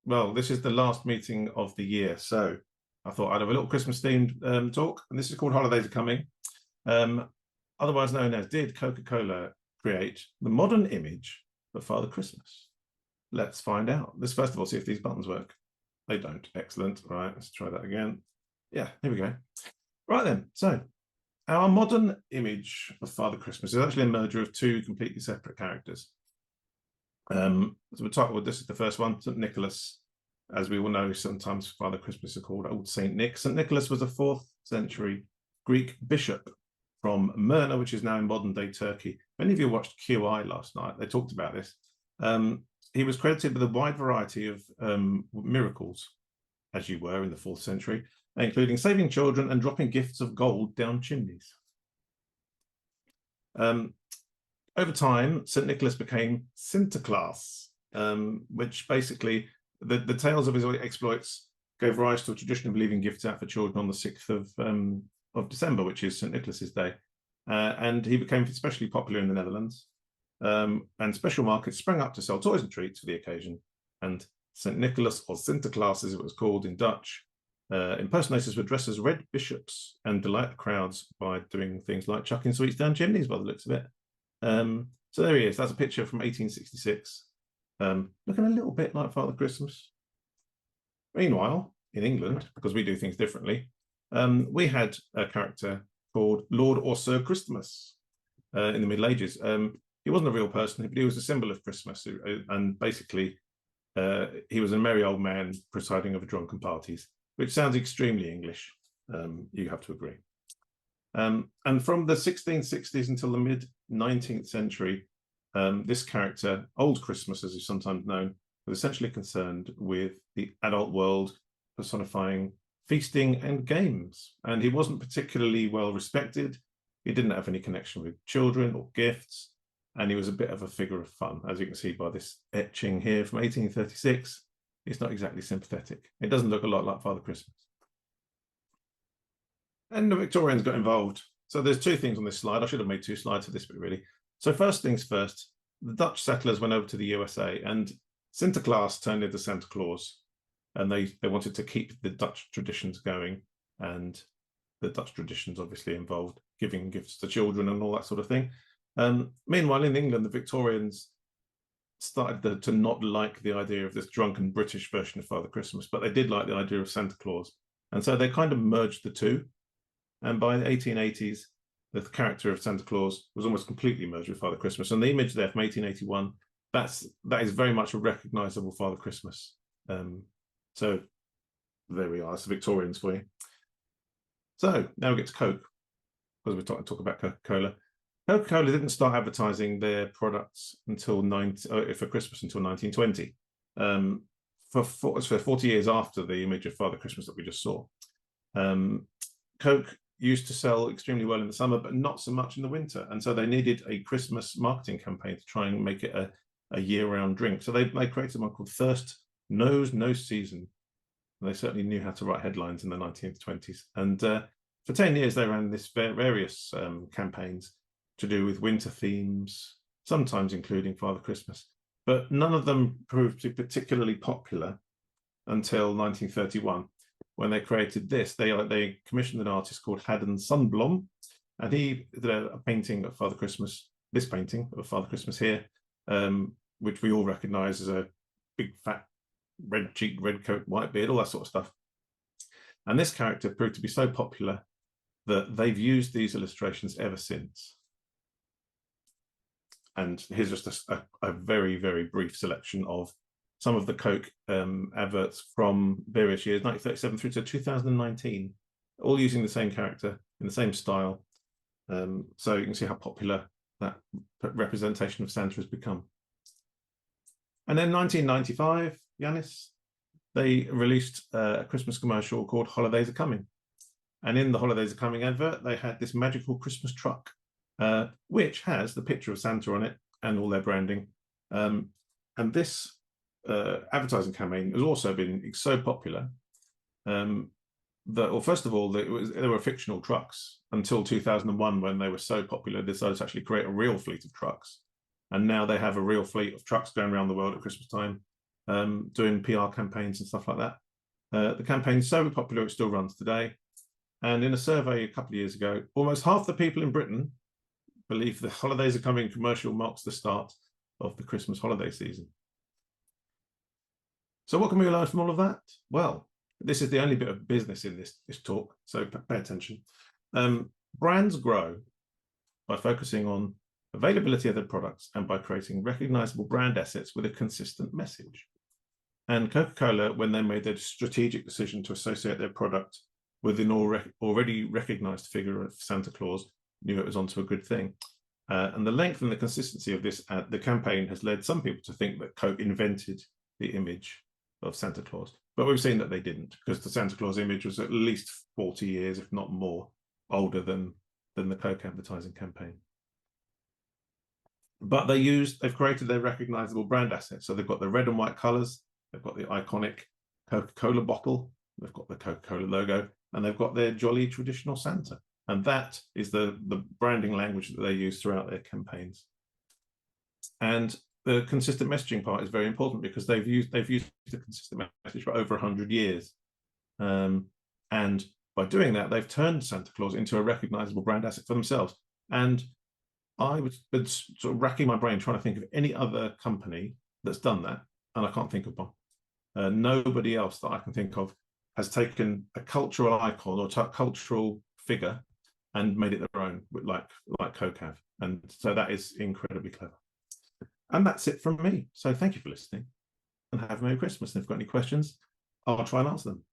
well, this is the last meeting of the year, so I thought I'd have a little Christmas-themed talk, and this is called Holidays Are Coming. Otherwise known as, did Coca-Cola create the modern image of Father Christmas? Let's find out. Let's first of all see if these buttons work. They don't. Excellent. All right, let's try that again. Yeah, here we go. Right then, so our modern image of Father Christmas is actually a merger of two completely separate characters. So we'll talk about this is the first one, St. Nicholas. As we all know, sometimes Father Christmas is called Old Saint Nick. St. Nicholas was a 4th century Greek bishop from Myrna, which is now in modern-day Turkey. If any of you watched QI last night, they talked about this. He was credited with a wide variety of miracles, as you were in the 4th century, including saving children and dropping gifts of gold down chimneys. Over time, St. Nicholas became Sinterklaas, which basically, the tales of his exploits gave rise to a tradition of leaving gifts out for children on the 6th of December, which is St. Nicholas's Day. And he became especially popular in the Netherlands. And special markets sprang up to sell toys and treats for the occasion. And St. Nicholas, or Sinterklaas as it was called in Dutch, impersonators would dress as red bishops and delight the crowds by doing things like chucking sweets down chimneys by the looks of it. So there he is. That's a picture from 1866, looking a little bit like Father Christmas. Meanwhile, in England, because we do things differently, we had a character called Lord or Sir Christmas in the Middle Ages. He wasn't a real person, but he was a symbol of Christmas, and basically he was a merry old man presiding over drunken parties, which sounds extremely English, you have to agree. And from the 1660s until the mid-19th century, this character, Old Christmas as he's sometimes known, was essentially concerned with the adult world, personifying feasting and games. And he wasn't particularly well respected. He didn't have any connection with children or gifts, and he was a bit of a figure of fun, as you can see by this etching here from 1836. It's not exactly sympathetic. It doesn't look a lot like Father Christmas. And the Victorians got involved. So there's two things on this slide. I should have made 2 slides for this bit, really. So first things first, the Dutch settlers went over to the USA, and Sinterklaas turned into Santa Claus, and they wanted to keep the Dutch traditions going, and the Dutch traditions obviously involved giving gifts to children and all that sort of thing. Meanwhile, in England, the Victorians started to not like the idea of this drunken British version of Father Christmas, but they did like the idea of Santa Claus. And so they kind of merged the two. And by the 1880s, the character of Santa Claus was almost completely merged with Father Christmas. And the image there from 1881, that is very much a recognizable Father Christmas. So there we are. That's the Victorians for you. So now we get to Coke, because we're talking about Coca-Cola. Coca-Cola didn't start advertising their products until for Christmas until 1920, for 40 years after the image of Father Christmas that we just saw. Coke used to sell extremely well in the summer, but not so much in the winter, and so they needed a Christmas marketing campaign to try and make it a year-round drink. So they created one called Thirst Knows No Season. And they certainly knew how to write headlines in the 1920s, and for 10 years they ran this various campaigns to do with winter themes, sometimes including Father Christmas, but none of them proved to be particularly popular until 1931, when they created this. They commissioned an artist called Haddon Sundblom, and he did a painting of Father Christmas, this painting of Father Christmas here, which we all recognize as a big fat red cheek, red coat, white beard, all that sort of stuff. And this character proved to be so popular that they've used these illustrations ever since. And here's just a very, very brief selection of some of the Coke adverts from various years, 1937 through to 2019, all using the same character in the same style. So you can see how popular that representation of Santa has become. And then 1995, Yanis, they released a Christmas commercial called Holidays Are Coming. And in the Holidays Are Coming advert, they had this magical Christmas truck, which has the picture of Santa on it and all their branding. And this advertising campaign has also been so popular that, well, first of all, they were fictional trucks until 2001, when they were so popular, they decided to actually create a real fleet of trucks. And now they have a real fleet of trucks going around the world at Christmas time. doing PR campaigns and stuff like that. The campaign's so popular it still runs today. And in a survey a couple of years ago, almost half the people in Britain believe the holidays are coming commercial marks the start of the Christmas holiday season. So what can we learn from all of that? Well, this is the only bit of business in this talk, so pay attention. Brands grow by focusing on availability of their products and by creating recognizable brand assets with a consistent message. And Coca-Cola, when they made their strategic decision to associate their product with an already recognized figure of Santa Claus, knew it was onto a good thing. And the length and the consistency of the campaign has led some people to think that Coke invented the image of Santa Claus. But we've seen that they didn't, because the Santa Claus image was at least 40 years, if not more, older than the Coke advertising campaign. But they've created their recognizable brand assets. So they've got the red and white colors, they've got the iconic Coca-Cola bottle, they've got the Coca-Cola logo, and they've got their jolly traditional Santa. And that is the branding language that they use throughout their campaigns. And the consistent messaging part is very important, because they've used a consistent message for over 100 years. And by doing that, they've turned Santa Claus into a recognizable brand asset for themselves. And I was sort of racking my brain trying to think of any other company that's done that, and I can't think of one. Nobody else that I can think of has taken a cultural icon or cultural figure and made it their own, like Coke have. And so that is incredibly clever. And that's it from me. So thank you for listening, and have a Merry Christmas. And if you've got any questions, I'll try and answer them.